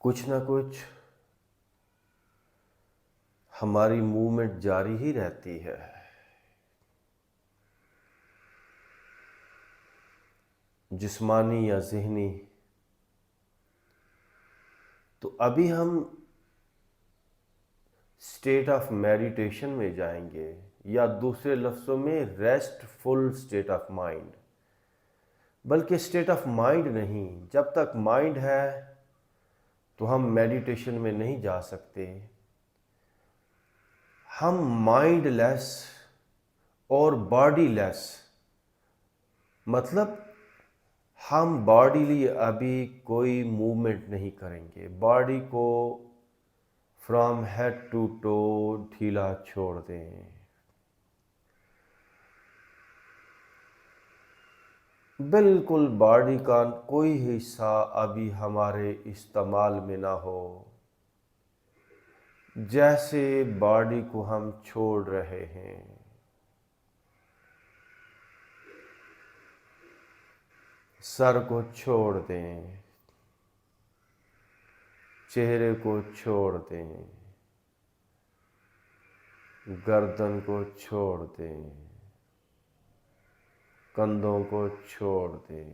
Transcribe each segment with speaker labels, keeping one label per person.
Speaker 1: कुछ ना कुछ हमारी मूवमेंट जारी ही रहती है। जिस्मानी या ज़हनी। तो अभी हम स्टेट ऑफ मेडिटेशन में जाएंगे, या दूसरे लफ्ज़ों में रेस्टफुल स्टेट ऑफ माइंड। बल्कि स्टेट ऑफ माइंड नहीं, जब तक माइंड है तो हम मेडिटेशन में नहीं जा सकते। हम माइंडलेस और बॉडीलेस, मतलब हम बॉडीली अभी कोई मूवमेंट नहीं करेंगे। बॉडी को फ्रॉम हेड टू टो ढीला छोड़ दें। बिल्कुल बॉडी का कोई हिस्सा अभी हमारे इस्तेमाल में ना हो। जैसे बॉडी को हम छोड़ रहे हैं। सर को छोड़ दें, चेहरे को छोड़ दें, गर्दन को छोड़ दें, कंधों को छोड़ दें,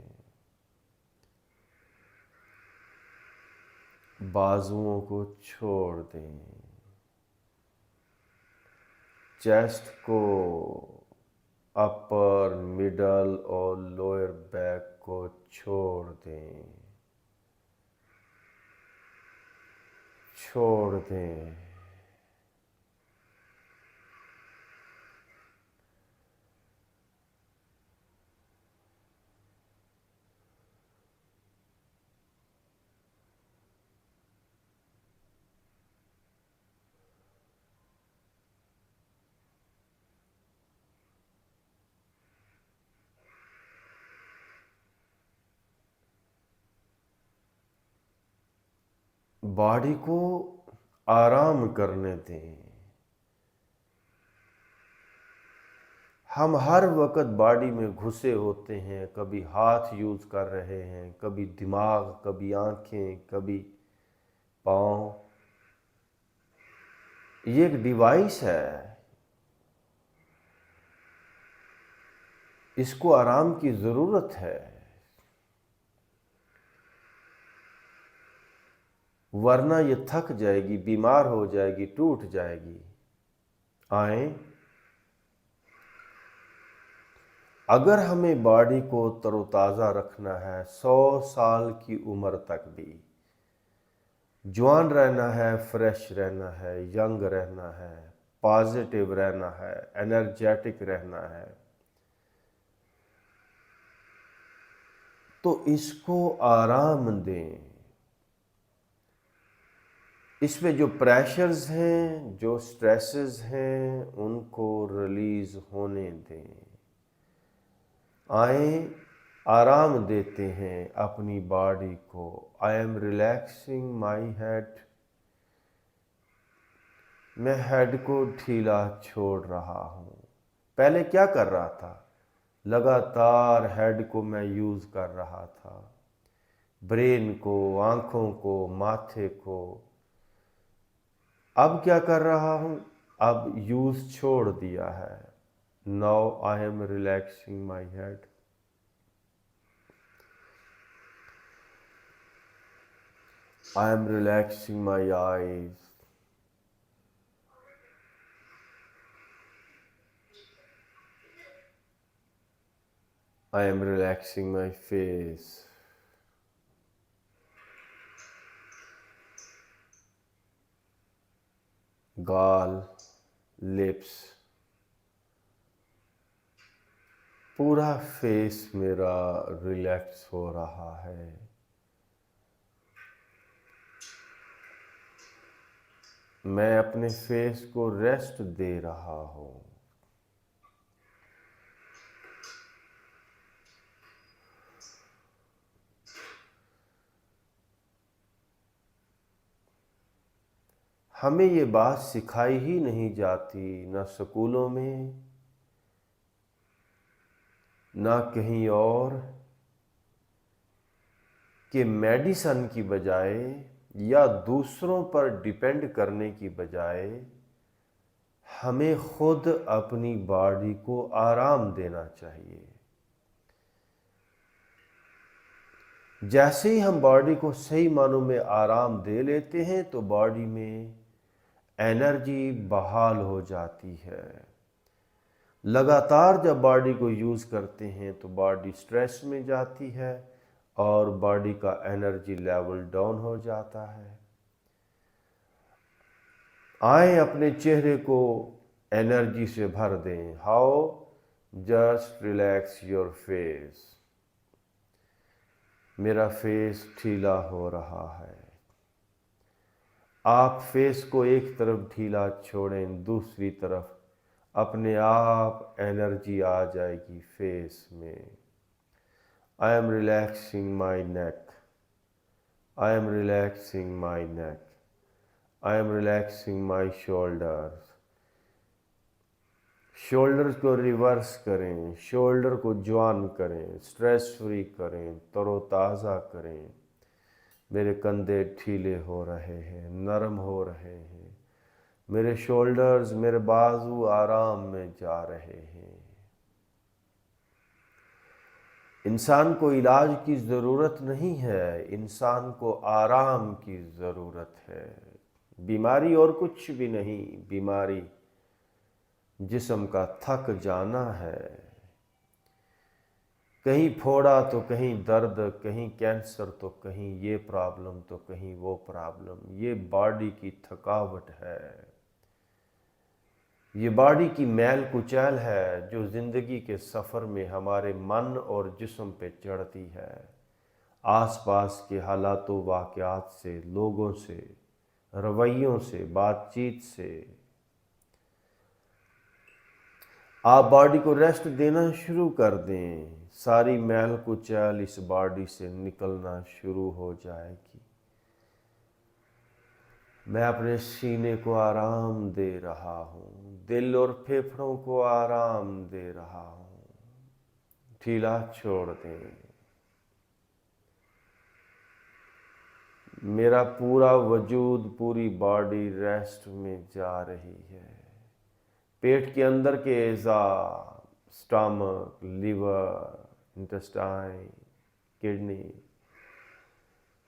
Speaker 1: बाजुओं को छोड़ दें, चेस्ट को, अपर, मिडल और लोअर बैक को छोड़ दें। छोड़ दें। बॉडी को आराम करने दें। हम हर वक्त बॉडी में घुसे होते हैं, कभी हाथ यूज़ कर रहे हैं, कभी दिमाग, कभी आंखें, कभी पाँव। ये एक डिवाइस है, इसको आराम की ज़रूरत है, वरना ये थक जाएगी, बीमार हो जाएगी, टूट जाएगी। आए, अगर हमें बॉडी को तरोताज़ा रखना है 100 साल की उम्र तक भी, जवान रहना है, फ्रेश रहना है, यंग रहना है, पॉजिटिव रहना है, एनर्जेटिक रहना है, तो इसको आराम दें। इसमें जो प्रेशर्स हैं, जो स्ट्रेसेस हैं, उनको रिलीज होने दें। आए, आराम देते हैं अपनी बॉडी को। I am relaxing my head. मैं हेड को ढीला छोड़ रहा हूँ। पहले क्या कर रहा था? लगातार हेड को मैं यूज़ कर रहा था, ब्रेन को, आँखों को, माथे को। अब क्या कर रहा हूँ? अब यूज़ छोड़ दिया है। Now I am relaxing my head. I am relaxing my eyes. I am relaxing my face. गाल, लिप्स, पूरा फेस मेरा रिलैक्स हो रहा है। मैं अपने फेस को रेस्ट दे रहा हूँ। हमें ये बात सिखाई ही नहीं जाती, न स्कूलों में, ना कहीं और, कि मेडिसन की बजाय या दूसरों पर डिपेंड करने की बजाय हमें खुद अपनी बॉडी को आराम देना चाहिए। जैसे ही हम बॉडी को सही मानों में आराम दे लेते हैं तो बॉडी में एनर्जी बहाल हो जाती है। लगातार जब बॉडी को यूज़ करते हैं तो बॉडी स्ट्रेस में जाती है और बॉडी का एनर्जी लेवल डाउन हो जाता है। आए अपने चेहरे को एनर्जी से भर दें। How? Just relax your face. मेरा फेस ढीला हो रहा है। आप फेस को एक तरफ ढीला छोड़ें, दूसरी तरफ अपने आप एनर्जी आ जाएगी फेस में। I am relaxing my neck, I am relaxing my neck, I am relaxing my shoulders. Shoulders को रिवर्स करें, शोल्डर को जवान करें, स्ट्रेस फ्री करें, तरोताज़ा करें। मेरे कंधे ढीले हो रहे हैं, नरम हो रहे हैं। मेरे शोल्डर्स, मेरे बाजू आराम में जा रहे हैं। इंसान को इलाज की ज़रूरत नहीं है, इंसान को आराम की ज़रूरत है। बीमारी और कुछ भी नहीं, बीमारी जिस्म का थक जाना है। कहीं फोड़ा तो कहीं दर्द, कहीं कैंसर तो कहीं ये प्रॉब्लम तो कहीं वो प्रॉब्लम। ये बॉडी की थकावट है, ये बॉडी की मैल कुचैल है जो ज़िंदगी के सफ़र में हमारे मन और जिस्म पे चढ़ती है। आसपास के हालातों वाक़यात से, लोगों से, रवैयों से, बातचीत से। आप बॉडी को रेस्ट देना शुरू कर दें, सारी मैल कुचैल इस बॉडी से निकलना शुरू हो जाएगी। मैं अपने सीने को आराम दे रहा हूँ, दिल और फेफड़ों को आराम दे रहा हूँ। ढीला छोड़ दें। मेरा पूरा वजूद, पूरी बॉडी रेस्ट में जा रही है। पेट के अंदर के एज़ा, स्टमक, लिवर, इंटेस्टाइन, किडनी,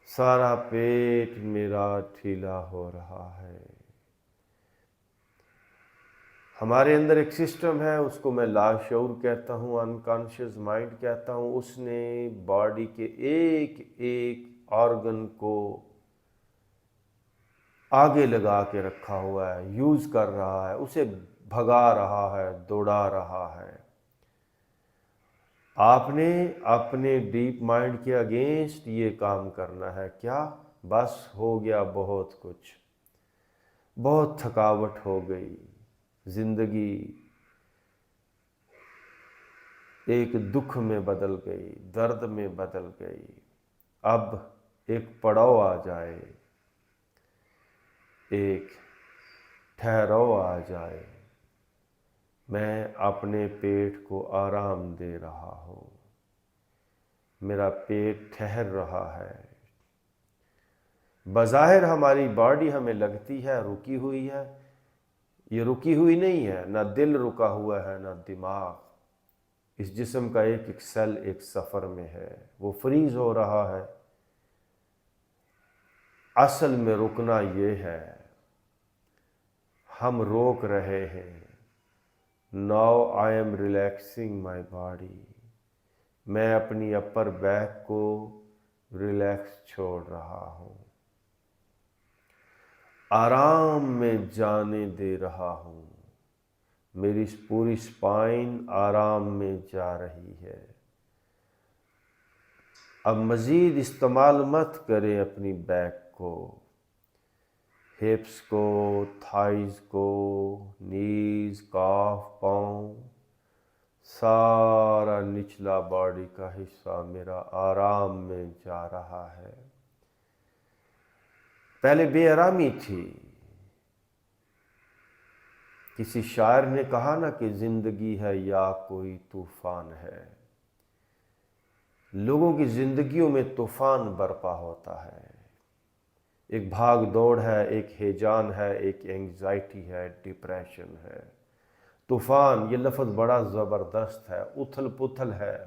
Speaker 1: सारा पेट मेरा ढीला हो रहा है। हमारे अंदर एक सिस्टम है, उसको मैं लाशऊर कहता हूँ, अनकॉन्शियस माइंड कहता हूँ। उसने बॉडी के एक एक ऑर्गन को आगे लगा के रखा हुआ है, यूज़ कर रहा है, उसे भगा रहा है, दौड़ा रहा है। आपने अपने डीप माइंड के अगेंस्ट ये काम करना है। क्या? बस हो गया बहुत कुछ, बहुत थकावट हो गई, जिंदगी एक दुख में बदल गई, दर्द में बदल गई। अब एक पड़ाव आ जाए, एक ठहराव आ जाए। मैं अपने पेट को आराम दे रहा हूँ, मेरा पेट ठहर रहा है। बज़ाहिर हमारी बॉडी हमें लगती है रुकी हुई है, ये रुकी हुई नहीं है। ना दिल रुका हुआ है, ना दिमाग। इस जिस्म का एक एक सेल एक सफ़र में है, वो फ्रीज हो रहा है। असल में रुकना ये है, हम रोक रहे हैं। Now I am relaxing my body. मैं अपनी अपर बैक को रिलैक्स छोड़ रहा हूँ, आराम में जाने दे रहा हूँ। मेरी पूरी स्पाइन आराम में जा रही है। अब मज़ीद इस्तेमाल मत करें अपनी बैक को, हिप्स को, थाइज़ को, नीज़, काफ, पाँव, सारा निचला बॉडी का हिस्सा मेरा आराम में जा रहा है। पहले बेआरामी थी। किसी शायर ने कहा ना कि ज़िंदगी है या कोई तूफ़ान है। लोगों की ज़िंदगियों में तूफ़ान बरपा होता है, एक भाग दौड़ है, एक हेजान है, एक एंग्जाइटी है, डिप्रेशन है। तूफान, ये लफ्ज़ बड़ा ज़बरदस्त है, उथल पुथल है,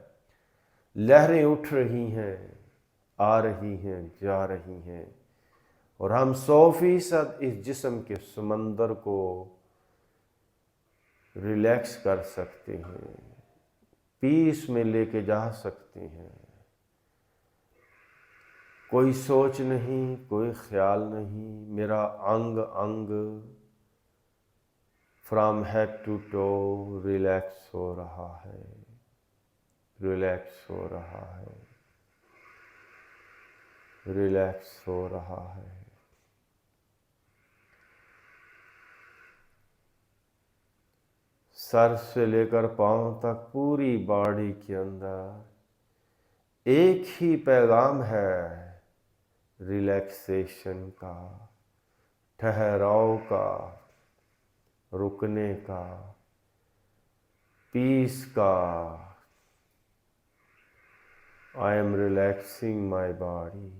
Speaker 1: लहरें उठ रही हैं, आ रही हैं, जा रही हैं, और हम 100% इस जिस्म के समंदर को रिलैक्स कर सकते हैं, पीस में लेके जा सकते हैं। कोई सोच नहीं, कोई ख्याल नहीं, मेरा अंग अंग from head to toe relax हो रहा है, रिलैक्स हो रहा है, रिलैक्स हो रहा है। सर से लेकर पांव तक पूरी बॉडी के अंदर एक ही पैगाम है, रिलैक्सेशन का, ठहराव का, रुकने का, पीस का। I am relaxing my body.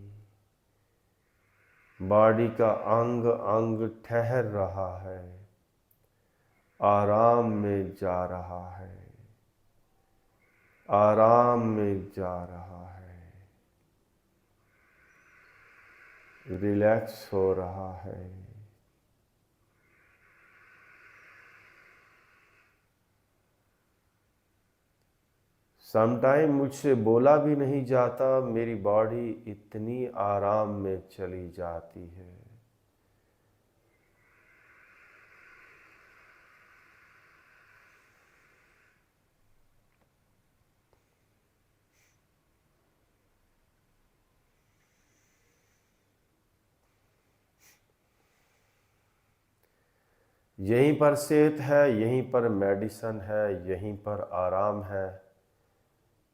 Speaker 1: Body का अंग अंग ठहर रहा है, आराम में जा रहा है, आराम में जा रहा है, रिलैक्स हो रहा है। समटाइम मुझसे बोला भी नहीं जाता, मेरी बॉडी इतनी आराम में चली जाती है। यहीं पर सेहत है, यहीं पर मेडिसन है, यहीं पर आराम है,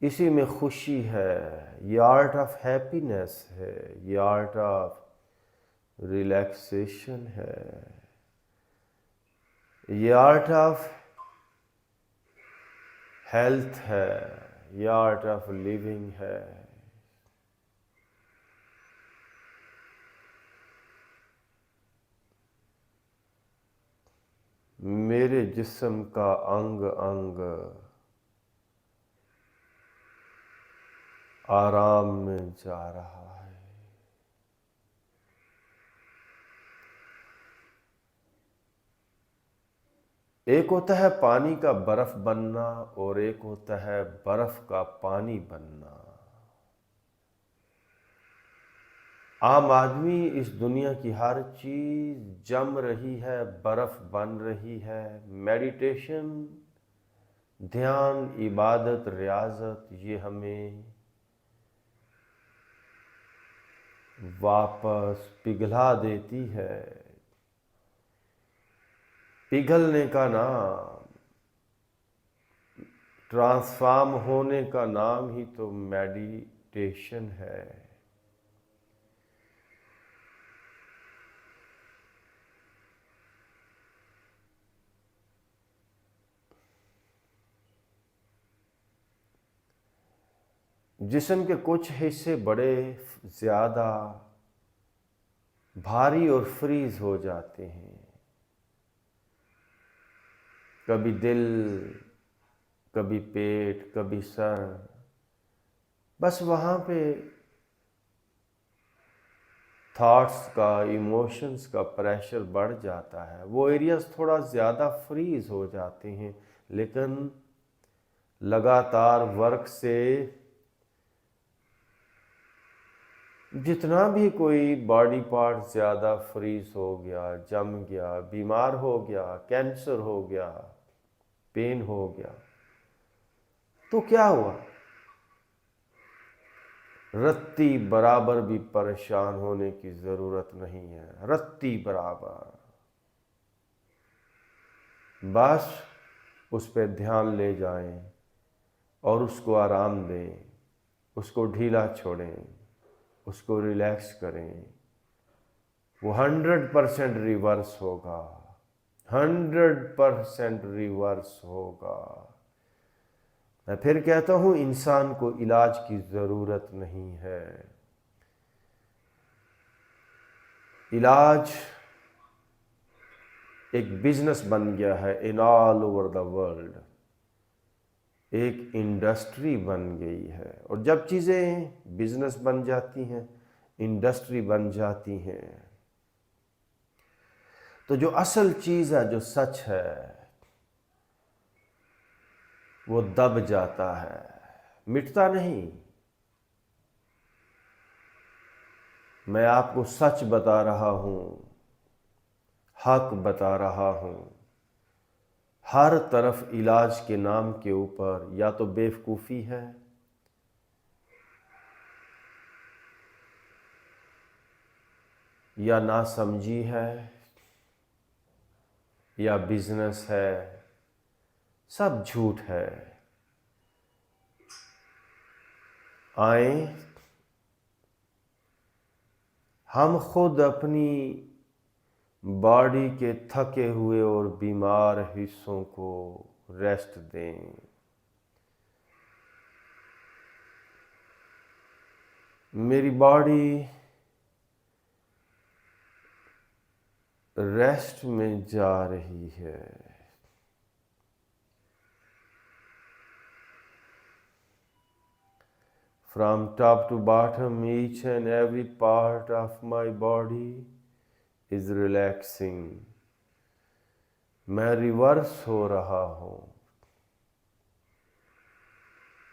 Speaker 1: इसी में खुशी है। ये आर्ट ऑफ हैप्पीनेस है, ये आर्ट ऑफ रिलैक्सेशन है, ये आर्ट ऑफ हेल्थ है, ये आर्ट ऑफ लिविंग है। मेरे जिस्म का अंग अंग आराम में जा रहा है। एक होता है पानी का बर्फ बनना, और एक होता है बर्फ का पानी बनना। आम आदमी इस दुनिया की हर चीज जम रही है, बर्फ बन रही है। मेडिटेशन, ध्यान, इबादत, रियाजत, ये हमें वापस पिघला देती है। पिघलने का नाम, ट्रांसफॉर्म होने का नाम ही तो मेडिटेशन है। जिस्म के कुछ हिस्से बड़े ज़्यादा भारी और फ्रीज हो जाते हैं। कभी दिल, कभी पेट, कभी सर, बस वहाँ पे थॉट्स का, इमोशंस का प्रेशर बढ़ जाता है। वो एरियाज थोड़ा ज़्यादा फ्रीज हो जाते हैं, लेकिन लगातार वर्क से जितना भी कोई बॉडी पार्ट ज़्यादा फ्रीज हो गया, जम गया, बीमार हो गया, कैंसर हो गया, पेन हो गया, तो क्या हुआ? रत्ती बराबर भी परेशान होने की ज़रूरत नहीं है, रत्ती बराबर। बस उस पर ध्यान ले जाएं और उसको आराम दें, उसको ढीला छोड़ें, उसको रिलैक्स करें। वो 100% रिवर्स होगा, 100% रिवर्स होगा। मैं फिर कहता हूँ, इंसान को इलाज की ज़रूरत नहीं है। इलाज एक बिजनेस बन गया है in all over the world, एक इंडस्ट्री बन गई है। और जब चीज़ें बिजनेस बन जाती हैं, इंडस्ट्री बन जाती हैं, तो जो असल चीज़ है, जो सच है, वो दब जाता है, मिटता नहीं। मैं आपको सच बता रहा हूं, हक बता रहा हूं। हर तरफ इलाज के नाम के ऊपर या तो बेवकूफ़ी है, या नासमझी है, या बिजनेस है, सब झूठ है। आए हम खुद अपनी बॉडी के थके हुए और बीमार हिस्सों को रेस्ट दें। मेरी बॉडी रेस्ट में जा रही है। From top to bottom, each and every part of my body is relaxing. मैं रिवर्स हो रहा हूँ,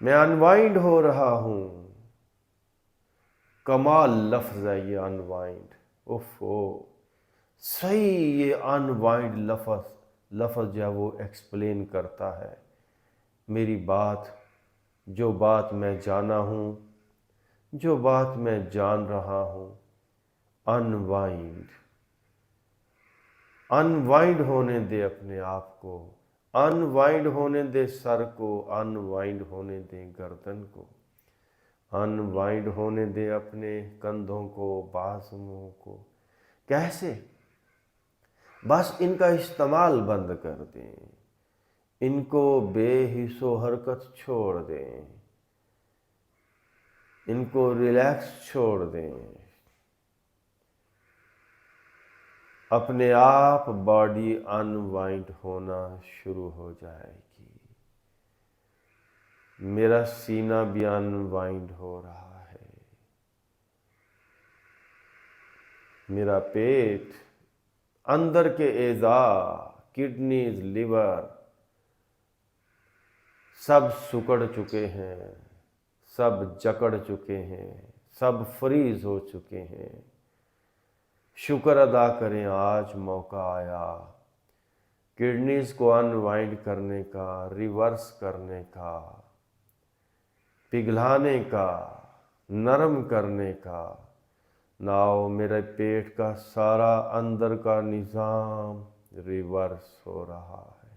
Speaker 1: मैं अनवाइंड हो रहा हूँ। कमाल लफ्ज़ है ये अनवाइंड। उफ़ो, सही ये अनवाइंड लफ्ज़ जो है वो एक्सप्लेन करता है मेरी बात, जो बात मैं जाना हूँ, जो बात मैं जान रहा हूँ। अनवाइंड, अनवाइंड होने दे अपने आप को, अनवाइंड होने दे सर को, अनवाइंड होने दे गर्दन को, अनवाइंड होने दे अपने कंधों को, बाजुओं को। कैसे? बस इनका इस्तेमाल बंद कर दें, इनको बेहिसो हरकत छोड़ दें, इनको रिलैक्स छोड़ दें। अपने आप बॉडी अनवाइंड होना शुरू हो जाएगी। मेरा सीना भी अनवाइंड हो रहा है, मेरा पेट, अंदर के एज़ा, किडनीज, लिवर सब सुकड़ चुके हैं, सब जकड़ चुके हैं, सब फ्रीज हो चुके हैं। शुक्र अदा करें, आज मौका आया किडनीज को अनवाइंड करने का, रिवर्स करने का, पिघलाने का, नरम करने का। नाउ मेरे पेट का सारा अंदर का निज़ाम रिवर्स हो रहा है।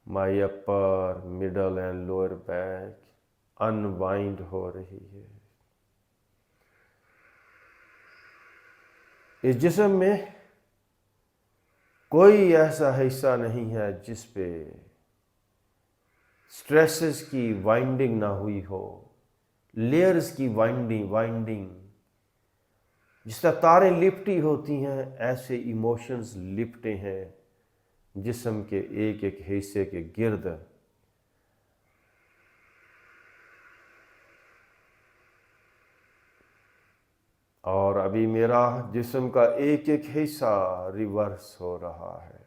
Speaker 1: My upper, middle and lower back unwind हो रही है। इस जिस्म में कोई ऐसा हिस्सा नहीं है जिस पे स्ट्रेसेस की वाइंडिंग ना हुई हो, लेयर्स की वाइंडिंग। जिस तरह तारें लिपटी होती हैं, ऐसे इमोशंस लिपटे हैं जिस्म के एक एक हिस्से के गिर्द। और अभी मेरा जिस्म का एक एक हिस्सा रिवर्स हो रहा है।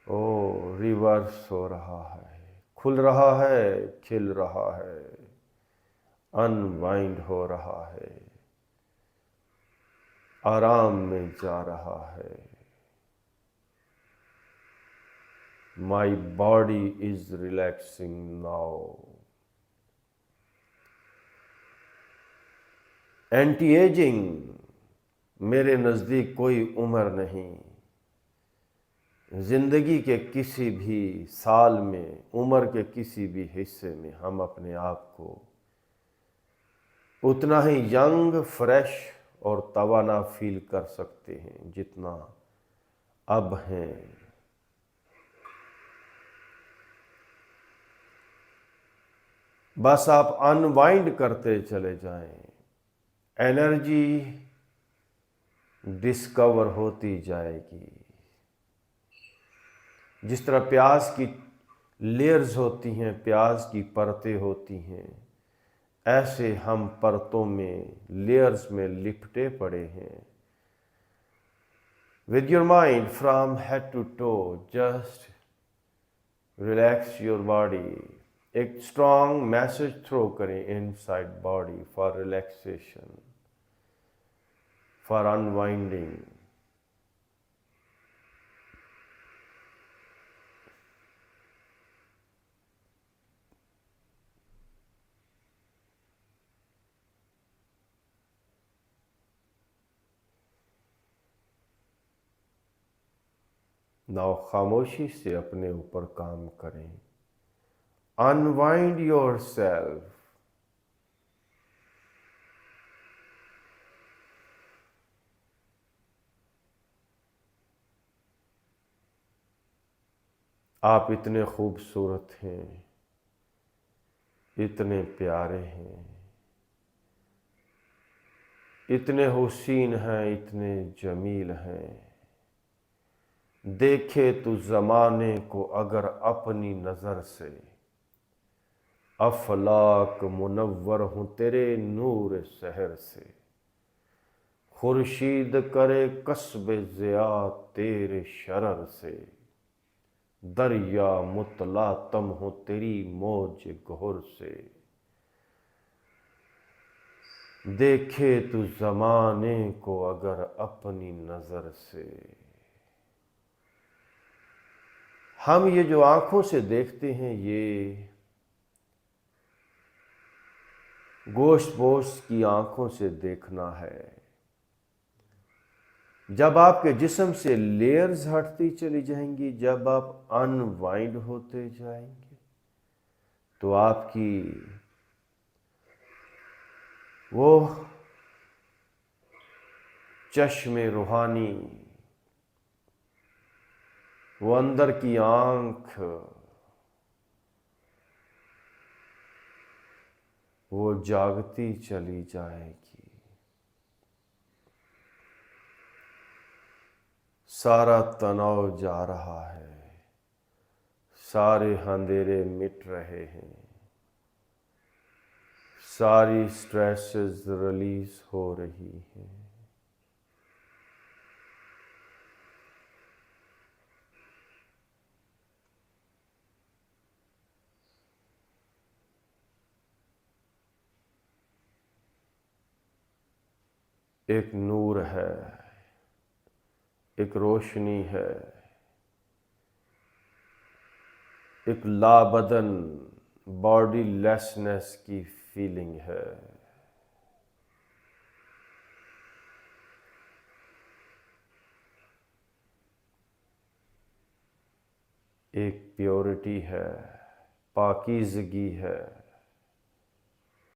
Speaker 1: ओ, रिवर्स हो रहा है, खुल रहा है, खिल रहा है, अनवाइंड हो रहा है, आराम में जा रहा है। My body is relaxing now. Anti ageing, मेरे नज़दीक कोई उम्र नहीं। ज़िंदगी के किसी भी साल में, उम्र के किसी भी हिस्से में हम अपने आप को उतना ही यंग, फ्रेश और तवाना फील कर सकते हैं जितना अब हैं। बस आप अनवाइंड करते चले जाएं, एनर्जी डिस्कवर होती जाएगी। जिस तरह प्याज की लेयर्स होती हैं, प्याज की परतें होती हैं, ऐसे हम परतों में, लेयर्स में लिपटे पड़े हैं। With your mind from head to toe, just relax your body. एक strong message throw करें inside body for relaxation, for unwinding. Now खामोशी से अपने ऊपर काम करें। Unwind yourself. आप इतने खूबसूरत हैं, इतने प्यारे हैं, इतने हुसीन हैं, इतने जमील हैं। देखे तू ज़माने को अगर अपनी नज़र से, अफलाक मुनव्वर हूँ तेरे नूर सहर से। खुर्शीद करे कस्ब ज़िया तेरे शरर से, दरिया मुतलातम हूँ तेरी मौज गहर से। देखे तू ज़माने को अगर अपनी नज़र से। हम ये जो आँखों से देखते हैं, ये गोश्त पोश की आँखों से देखना है। जब आपके जिस्म से लेयर्स हटती चली जाएंगी, जब आप अनवाइंड होते जाएंगे, तो आपकी वो चश्मे रूहानी, वो अंदर की आँख, वो जागती चली जाएगी। सारा तनाव जा रहा है, सारे अंधेरे मिट रहे हैं, सारी स्ट्रेसेस रिलीज हो रही हैं। एक नूर है, एक रोशनी है, एक लाबदन बॉडी लेसनेस की फीलिंग है। एक प्योरिटी है, पाकीज़गी है।